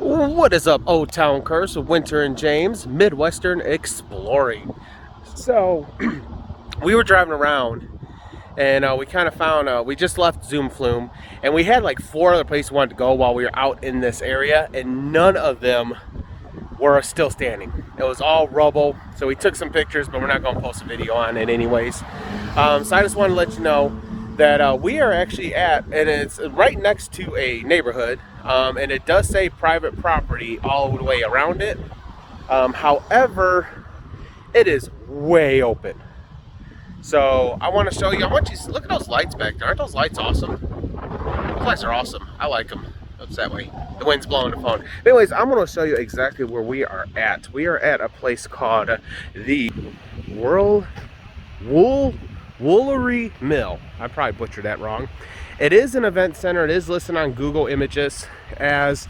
What is up, Old Town Curse with Winter and James, Midwestern Exploring. So, we were driving around and we kind of found, we just left Zoom Flume and we had like 4 other places we wanted to go while we were out in this area, and none of them were still standing. It was all rubble. So we took some pictures, but we're not going to post a video on it anyways. So I just want to let you know that we are actually at, and it's right next to a neighborhood, and it does say private property all the way around it. However, it is way open. So I want to show you. I want you to look at those lights back there. Aren't those lights awesome? Those lights are awesome. I like them. Oops, that way. The wind's blowing the phone. Anyways, I'm going to show you exactly where we are at. We are at a place called the Woolery Mill. I probably butchered that wrong. It is an event center. It is listed on Google Images as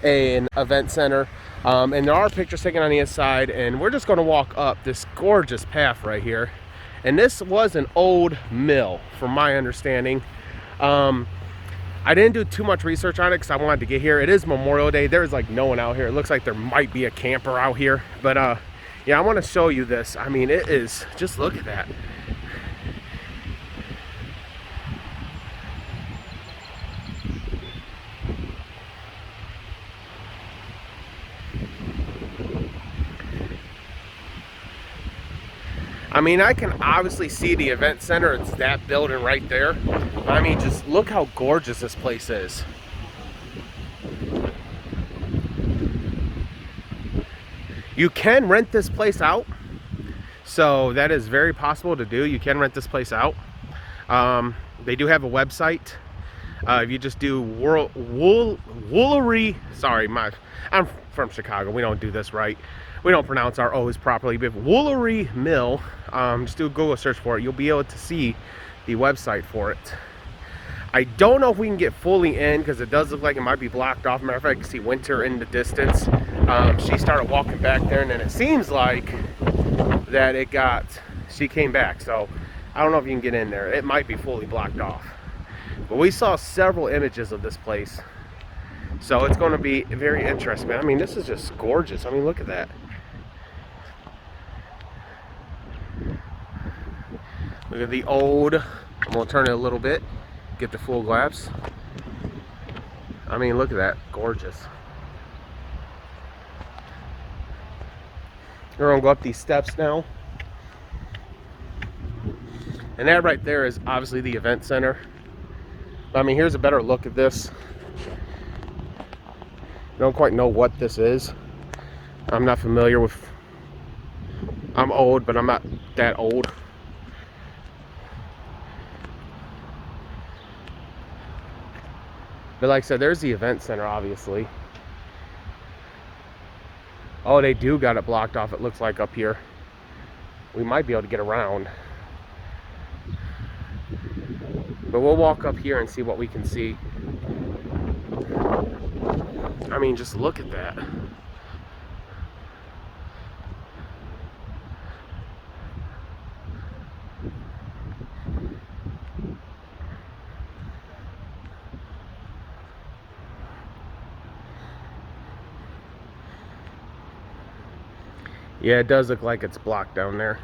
an event center. And there are pictures taken on the inside. And we're just going to walk up this gorgeous path right here. And this was an old mill, from my understanding. I didn't do too much research on it because I wanted to get here. It is Memorial Day. There is like no one out here. It looks like there might be a camper out here. But yeah, I want to show you this. I mean, it is, just look at that. I mean, I can obviously see the event center. It's that building right there. I mean, just look how gorgeous this place is. You can rent this place out. So that is very possible to do. You can rent this place out. They do have a website. If you just do Woolery, sorry, I'm from Chicago. We don't do this right. We don't pronounce our O's properly. But Woolery Mill, just do a Google search for it. You'll be able to see the website for it. I don't know if we can get fully in because it does look like it might be blocked off. Matter of fact, I can see Winter in the distance. She started walking back there, and then it seems like that she came back. So I don't know if you can get in there. It might be fully blocked off. But we saw several images of this place. So it's going to be very interesting. I mean, this is just gorgeous. I mean, look at that. Look at the old. I'm going to turn it a little bit. Get the full glass. I mean, look at that. Gorgeous. We're going to go up these steps now. And that right there is obviously the event center. I mean, here's a better look at this. I don't quite know what this is. I'm not familiar with. I'm old, but I'm not that old. But like I said, there's the event center, obviously. Oh, they do got it blocked off, it looks like, up here. We might be able to get around. But we'll walk up here and see what we can see. I mean, just look at that. Yeah, it does look like it's blocked down there.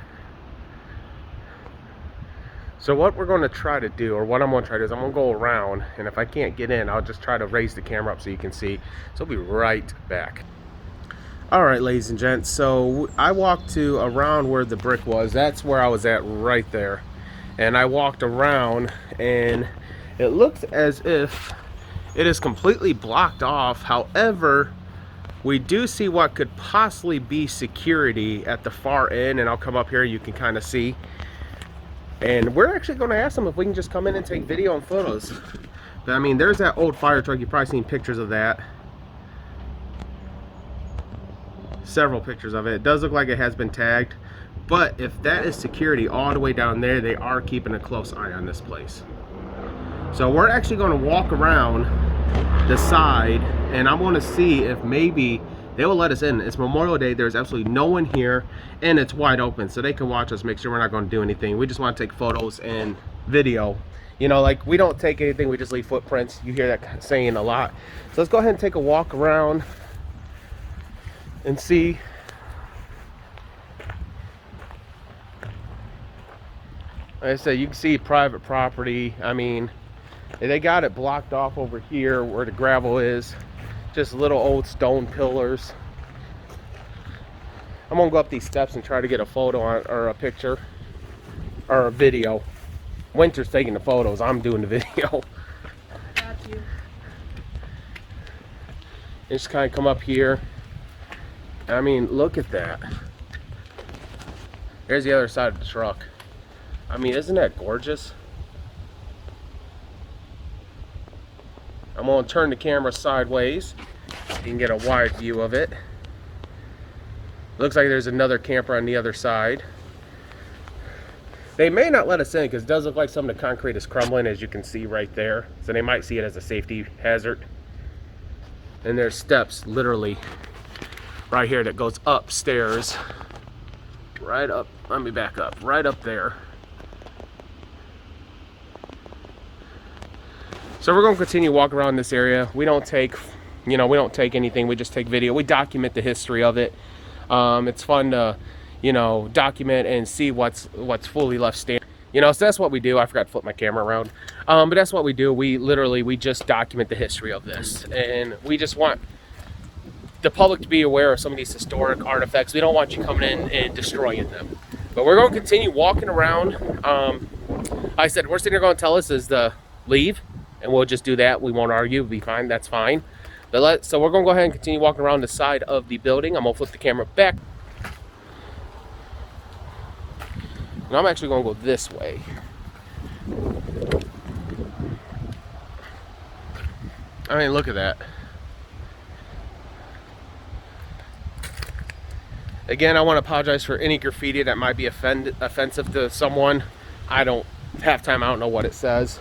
So what we're going to try to do, or what I'm going to try to do, is I'm going to go around, and if I can't get in, I'll just try to raise the camera up so you can see. So I'll be right back. All right, ladies and gents, so I walked to around where the brick was. That's where I was at right there. And I walked around, and it looks as if it is completely blocked off. However, we do see what could possibly be security at the far end, and I'll come up here, you can kind of see. And we're actually going to ask them if we can just come in and take video and photos. But I mean, there's that old fire truck. You've probably seen pictures of that. Several pictures of it. It does look like it has been tagged. But if that is security all the way down there, they are keeping a close eye on this place. So we're actually going to walk around the side, and I'm going to see if maybe they will let us in. It's Memorial Day. There's absolutely no one here, and it's wide open, so they can watch us, make sure we're not going to do anything. We just want to take photos and video. You know, like, we don't take anything, we just leave footprints. You hear that saying a lot. So let's go ahead and take a walk around and see. Like I said, you can see private property. I mean, they got it blocked off over here where the gravel is. Just little old stone pillars. I'm gonna go up these steps and try to get a photo on, or a picture or a video. Winter's taking the photos, I'm doing the video. Got you. And just kind of come up here. I mean, look at that. There's the other side of the truck. I mean, isn't that gorgeous? I'm gonna turn the camera sideways. You can get a wide view of it. Looks like there's another camper on the other side. They may not let us in because it does look like some of the concrete is crumbling, as you can see right there. So they might see it as a safety hazard. And there's steps literally right here that goes upstairs. Right up, let me back up, right up there. So we're gonna continue walking around this area. We don't take, we don't take anything, we just take video. We document the history of it. It's fun to, document and see what's fully left standing. So that's what we do. I forgot to flip my camera around. But that's what we do. We just document the history of this. And we just want the public to be aware of some of these historic artifacts. We don't want you coming in and destroying them. But we're going to continue walking around. I said, worst thing they're going to tell us is to leave. And we'll just do that. We won't argue. It'll be fine. That's fine. So we're going to go ahead and continue walking around the side of the building. I'm going to flip the camera back. And I'm actually going to go this way. I mean, look at that. Again, I want to apologize for any graffiti that might be offensive to someone. Half time I don't know what it says.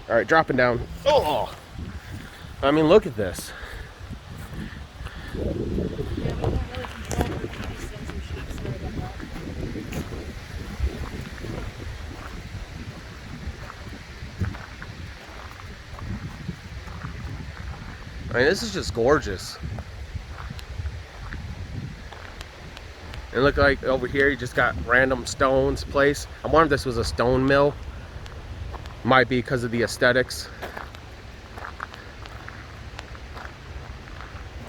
All right, dropping down. Oh, I mean, look at this. Yeah, we don't really control these sensor sheets. Sorry about that. I mean, this is just gorgeous. And look, like over here, you just got random stones placed. I wonder if this was a stone mill. Might be because of the aesthetics.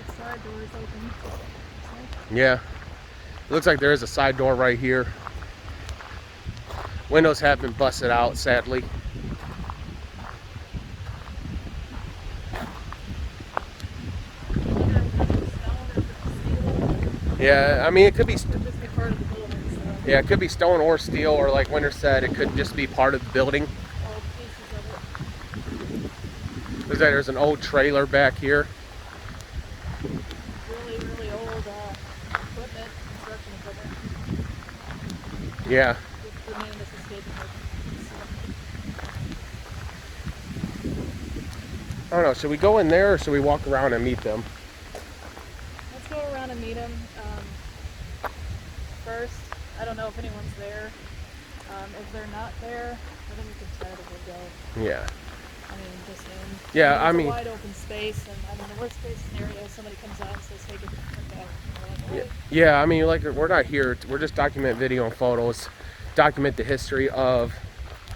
The side door is open. Yeah. It looks like there is a side door right here. Windows have been busted out, sadly. Yeah, I mean, it could be. Yeah, it could be stone or steel, or like Winter said, it could just be part of the building. Looks like there's an old trailer back here. Really, really old equipment, construction equipment. Yeah. The man is escaping. I don't know, should we go in there or should we walk around and meet them? Let's go around and meet them first. I don't know if anyone's there. If they're not there, I think we can try to go. Yeah. I mean, just in. Yeah, I mean, it's a wide open space, and I mean, the worst case scenario, somebody comes out and says, "Hey, get the fuck out." Like, hey. Yeah, I mean, like, we're not here. We're just document video and photos, document the history of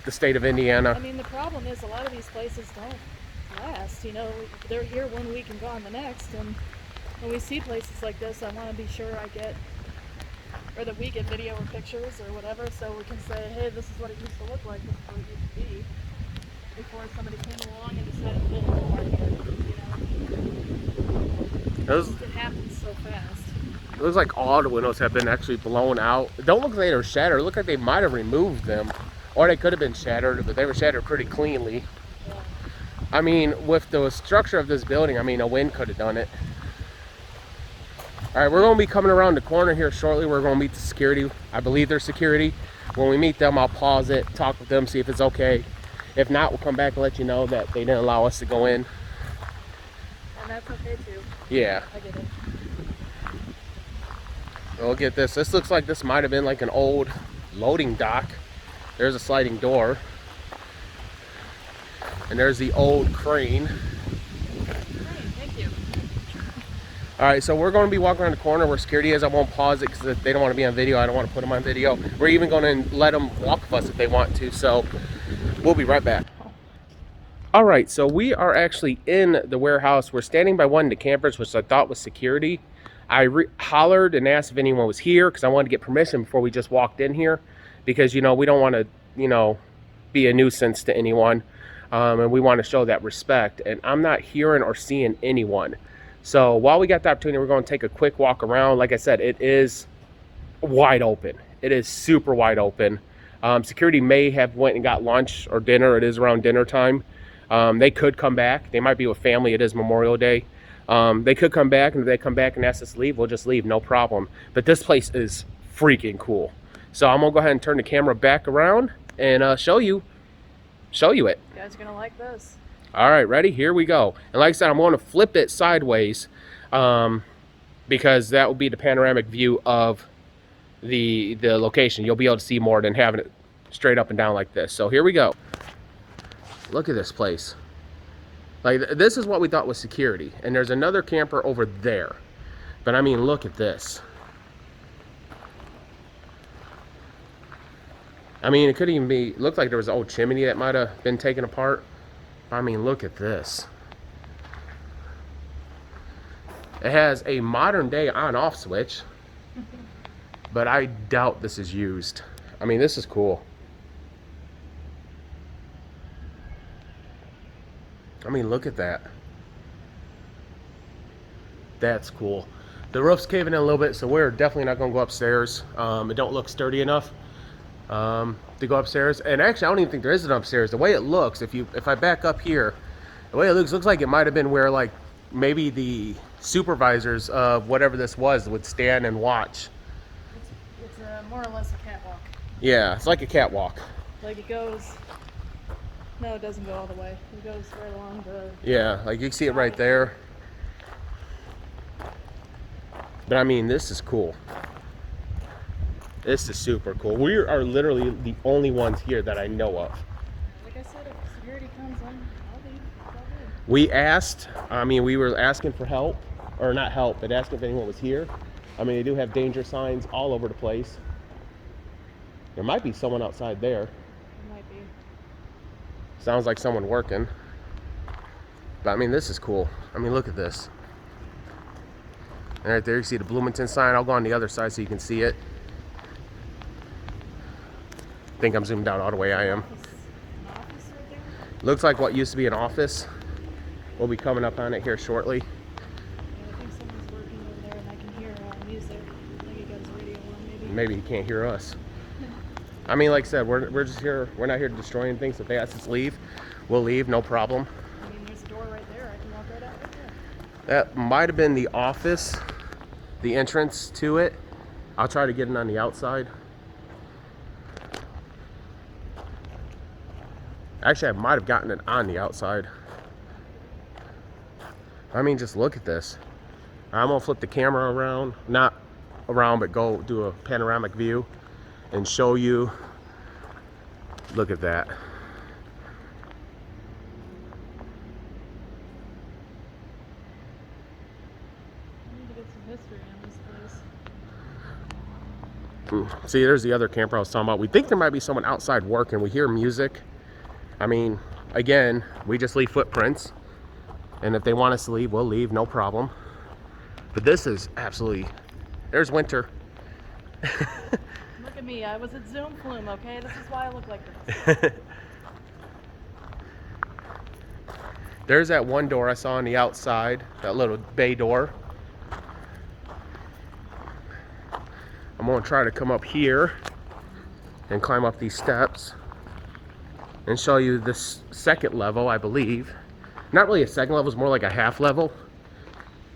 the state of Indiana. I mean, the problem is a lot of these places don't last. They're here one week and gone the next. And when we see places like this, I want to be sure or that we get video or pictures or whatever, so we can say, "Hey, this is what it used to look like. This is what it used to be." Before somebody came along and decided to build a whole here, it happens so fast. It looks like all the windows have been actually blown out. It don't look like they were shattered. It looked like they might have removed them, or they could have been shattered, but they were shattered pretty cleanly. Yeah. I mean, with the structure of this building, I mean, a wind could have done it. All right, we're going to be coming around the corner here shortly. We're going to meet the security. I believe they're security. When we meet them, I'll pause it, talk with them, see if it's okay. If not, we'll come back and let you know that they didn't allow us to go in. And that's okay too. Yeah. I get it. Look at this. This looks like this might have been like an old loading dock. There's a sliding door. And there's the old crane. Great, thank you. All right, so we're going to be walking around the corner where security is. I won't pause it because if they don't want to be on video, I don't want to put them on video. We're even going to let them walk with us if they want to. So we'll be right back. All right, so we are actually in the warehouse. We're standing by one of the campers, which I thought was security. I hollered and asked if anyone was here because I wanted to get permission before we just walked in here, because, you know, we don't want to, you know, be a nuisance to anyone, and we want to show that respect. And I'm not hearing or seeing anyone. So while we got the opportunity, we're going to take a quick walk around. Like I said, it is wide open. It is super wide open. Security may have went and got lunch or dinner. It is around dinner time. They could come back. They might be with family. It is Memorial Day. They could come back, and if they come back and ask us to leave, we'll just leave, no problem. But this place is freaking cool. So I'm gonna go ahead and turn the camera back around and show you it. You guys are gonna like this. All right, ready? Here we go. And like I said, I'm going to flip it sideways because that will be the panoramic view of the location. You'll be able to see more than having it straight up and down like this. So here we go. Look at this place. Like, this is what we thought was security. And there's another camper over there. But I mean, look at this. I mean, it could even be, looked like there was an old chimney that might have been taken apart. I mean, look at this. It has a modern day on-off switch, but I doubt this is used. I mean, this is cool. I mean, look at that. That's cool. The roof's caving in a little bit, so we're definitely not going to go upstairs. It don't look sturdy enough to go upstairs. And actually, I don't even think there is an upstairs. The way it looks, if I back up here, the way it looks like it might have been where, like, maybe the supervisors of whatever this was would stand and watch. It's more or less a catwalk. Yeah, it's like a catwalk. Like, it goes. No, it doesn't go all the way. It goes right along the. Yeah, like you can see it right there. But I mean, this is cool. This is super cool. We are literally the only ones here that I know of. Like I said, if security comes in, I'll leave. It's all good. We asked, I mean, we were asking for help, or not help, but asking if anyone was here. I mean, they do have danger signs all over the place. There might be someone outside there. It might be. Sounds like someone working. But I mean, this is cool. I mean, look at this. And right there, you see the Bloomington sign. I'll go on the other side so you can see it. I think I'm zoomed out all the way I am. An office right there? Looks like what used to be an office. We'll be coming up on it here shortly. Yeah, I think someone's working over there, and I can hear music. I think he got his radio on, maybe. Maybe he can't hear us. I mean, like I said, we're just here. We're not here to destroy anything. So if they ask us to leave, we'll leave, no problem. I mean, there's a door right there. I can walk right out right there. That might have been the office, the entrance to it. I'll try to get it on the outside. Actually, I might have gotten it on the outside. I mean, just look at this. I'm gonna flip the camera around, not around, but go do a panoramic view and show you. Look at that. I need to get some history on this place. See, there's the other camper I was talking about. We think there might be someone outside working. We hear music. I mean, again, we just leave footprints. And if they want us to leave, we'll leave, no problem. But this is absolutely, there's winter. Look at me, I was at Zoom Flume, okay? This is why I look like this. There's that one door I saw on the outside, that little bay door. I'm gonna try to come up here and climb up these steps and show you this second level, I believe. Not really a second level, it's more like a half level.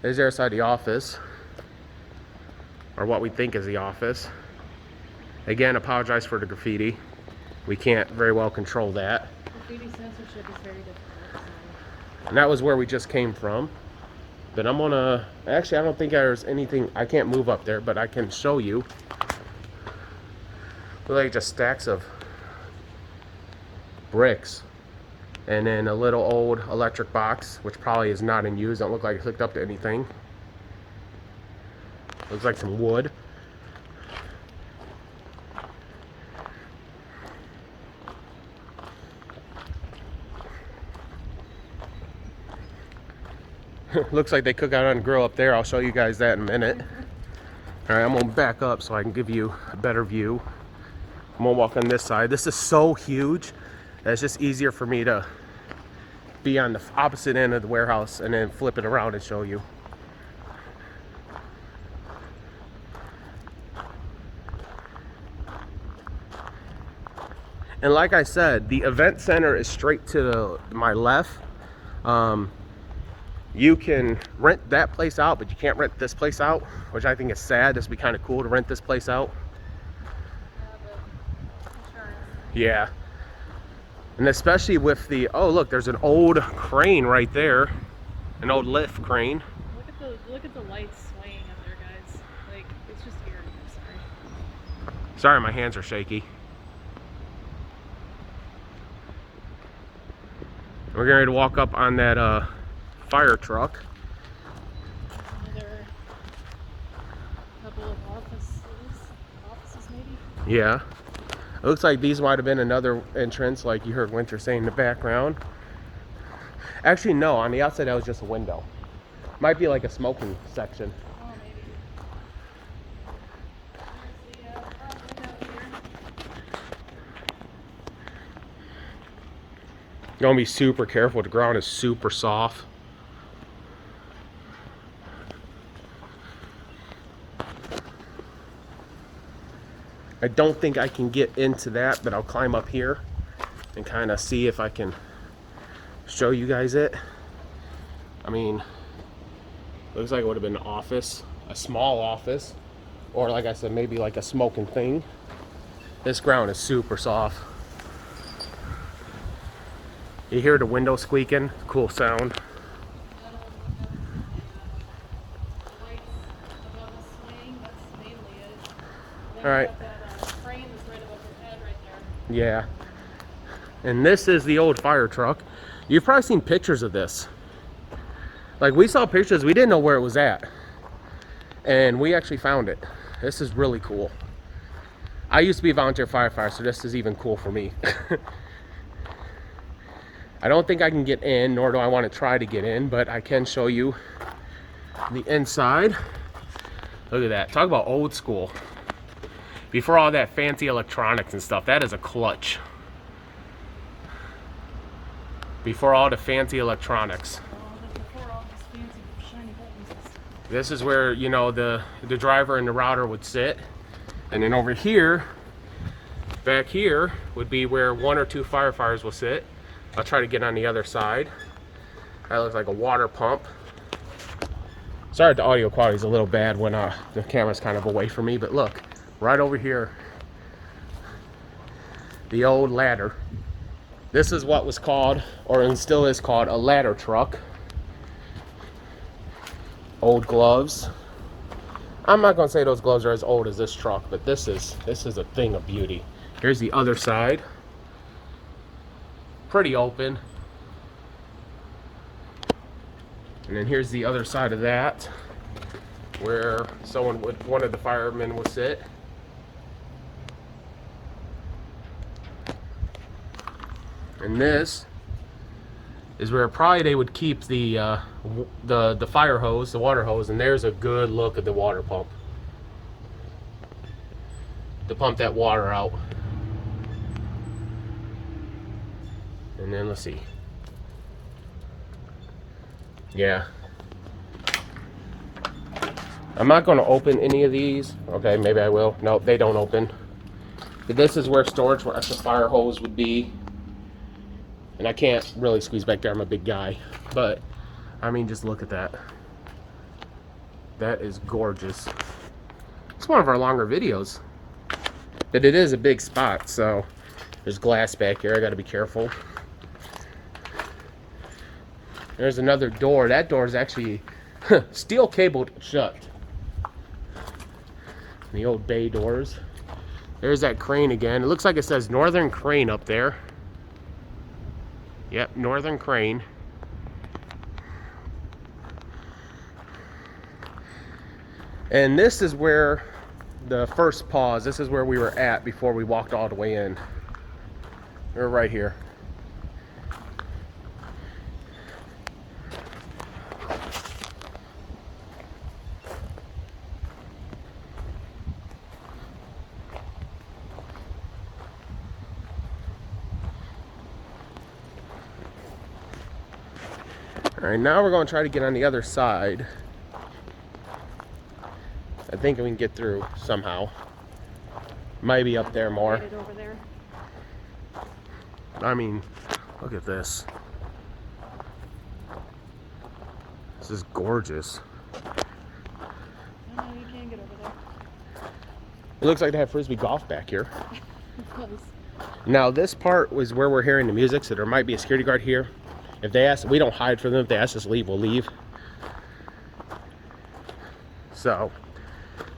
There's the other side of the office, or what we think is the office. Again, apologize for the graffiti. We can't very well control that. Graffiti censorship is very difficult. So. And that was where we just came from. But I'm gonna, actually I don't think there's anything, I can't move up there, but I can show you. Look like just stacks of bricks. And then a little old electric box, which probably is not in use. Don't look like it's hooked up to anything. Looks like some wood. Looks like they cook out on the grill up there. I'll show you guys that in a minute. All right, I'm gonna back up so I can give you a better view. I'm gonna walk on this side. This is so huge that it's just easier for me to be on the opposite end of the warehouse and then flip it around and show you. And like I said, the event center is straight to my left. You can rent that place out, but you can't rent this place out, which I think is sad. This would be kind of cool to rent this place out. Yeah. And especially with the, oh look, there's an old crane right there. An old lift crane. Look at the lights swaying up there, guys. Like, it's just eerie. I'm sorry. Sorry, my hands are shaky. We're getting ready to walk up on that fire truck. Another couple of offices maybe? Yeah. It looks like these might have been another entrance, like you heard Winter saying in the background. Actually, no, on the outside that was just a window. Might be like a smoking section. Oh, maybe. There's the front window here. You're gonna be super careful. The ground is super soft. I don't think I can get into that, but I'll climb up here and kind of see if I can show you guys it. I mean, looks like it would have been an office, a small office, or like I said, maybe like a smoking thing. This ground is super soft. You hear the window squeaking, cool sound. All right. Yeah. And this is the old fire truck. You've probably seen pictures of this. Like, we saw pictures, we didn't know where it was at. And we actually found it. This is really cool. I used to be a volunteer firefighter, so this is even cool for me. I don't think I can get in, nor do I want to try to get in, but I can show you the inside. Look at that. Talk about old school. Before all that fancy electronics and stuff, that is a clutch. Before all the fancy electronics. Before all these fancy shiny buttons. This is where, you know, the driver and the router would sit. And then over here, back here, would be where 1 or 2 firefighters will sit. I'll try to get on the other side. That looks like a water pump. Sorry, the audio quality is a little bad when the camera's kind of away from me, but look, right over here, the old ladder. This is what was called, or still is called, a ladder truck. Old gloves. I'm not gonna say those gloves are as old as this truck, but this is a thing of beauty. Here's the other side. Pretty open. And then here's the other side of that, where one of the firemen would sit. And this is where probably they would keep the fire hose, the water hose, and there's a good look at the water pump to pump that water out. And then let's see. Yeah. I'm not going to open any of these. Okay, maybe I will. Nope, they don't open. But this is where storage for extra fire hose would be. And I can't really squeeze back there. I'm a big guy. But, I mean, just look at that. That is gorgeous. It's one of our longer videos. But it is a big spot, so there's glass back here. I got to be careful. There's another door. That door is actually steel cabled shut. The old bay doors. There's that crane again. It looks like it says Northern Crane up there. Yep, Northern Crane. And this is where the first pause, this is where we were at before we walked all the way in. We're right here. All right, now we're going to try to get on the other side. I think we can get through somehow. Maybe up there more. Over there. I mean, look at this. This is gorgeous. No, you can't get over there. It looks like they have Frisbee golf back here. It does. Now this part was where we're hearing the music, so there might be a security guard here. If they ask, we don't hide from them. If they ask us to leave, we'll leave. So,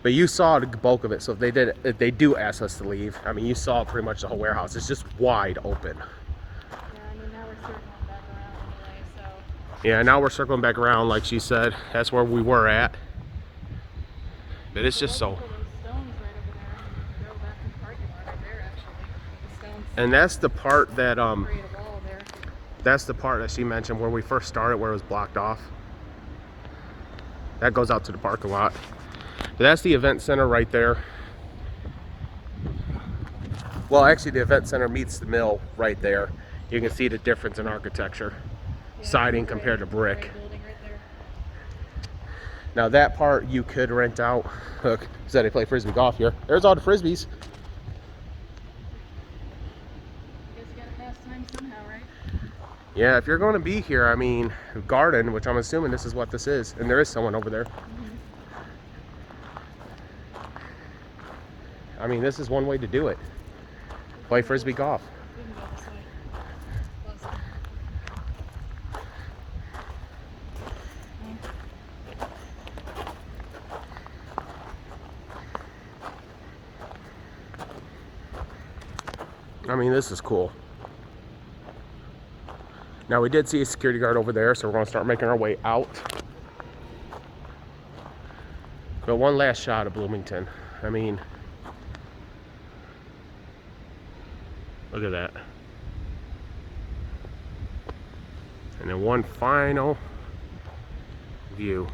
but you saw the bulk of it. So if they do ask us to leave, I mean, you saw pretty much the whole warehouse. It's just wide open. Yeah, I mean, now we're circling back around anyway, so. Yeah, now we're circling back around, like she said. That's where we were at. But it's just so. And that's the part that that's the part that she mentioned where we first started, where it was blocked off. That goes out to the parking lot. But that's the event center right there. Well, actually the event center meets the mill right there. You can see the difference in architecture. Yeah, siding compared to brick. Building right there. Now that part you could rent out. Look, said they play Frisbee golf here. There's all the Frisbees. Yeah, if you're going to be here, I mean, garden, which I'm assuming this is what this is, and there is someone over there. I mean, this is one way to do it. Play Frisbee golf. We can go this way. I mean, this is cool. Now we did see a security guard over there, so we're gonna start making our way out. But one last shot of Bloomington. I mean, look at that. And then one final view.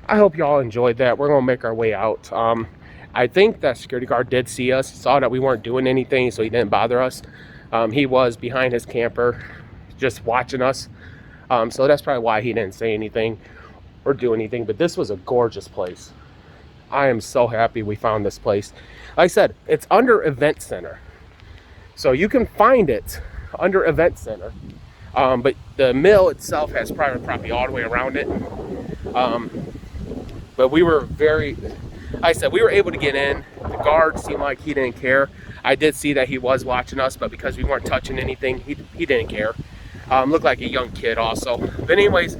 I hope y'all enjoyed that. We're gonna make our way out. I think that security guard did see us, saw that we weren't doing anything, so he didn't bother us. He was behind his camper, just watching us. So that's probably why he didn't say anything or do anything. But this was a gorgeous place. I am so happy we found this place. Like I said, it's under Event Center, so you can find it under Event Center. But the mill itself has private property all the way around it. But we were we were able to get in. The guard seemed like he didn't care. I did see that he was watching us, but because we weren't touching anything, he didn't care. Looked like a young kid also. But anyways,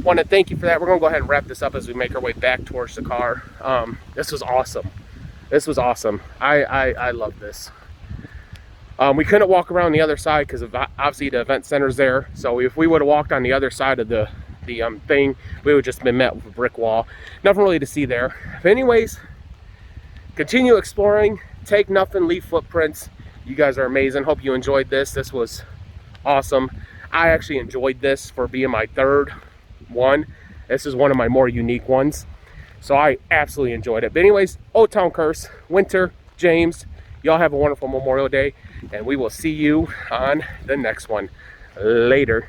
want to thank you for that. We're gonna go ahead and wrap this up as we make our way back towards the car. This was awesome. This was awesome. I love this. We couldn't walk around the other side because obviously the event center's there. So if we would have walked on the other side of the thing, we would just been met with a brick wall. Nothing really to see there. But anyways, continue exploring. Take nothing, leave footprints. You guys are amazing. Hope you enjoyed this. This was awesome. I actually enjoyed this for being my third one. This is one of my more unique ones. So I absolutely enjoyed it. But anyways, Old Town Curse, Winter, James, y'all have a wonderful Memorial Day, and we will see you on the next one. Later.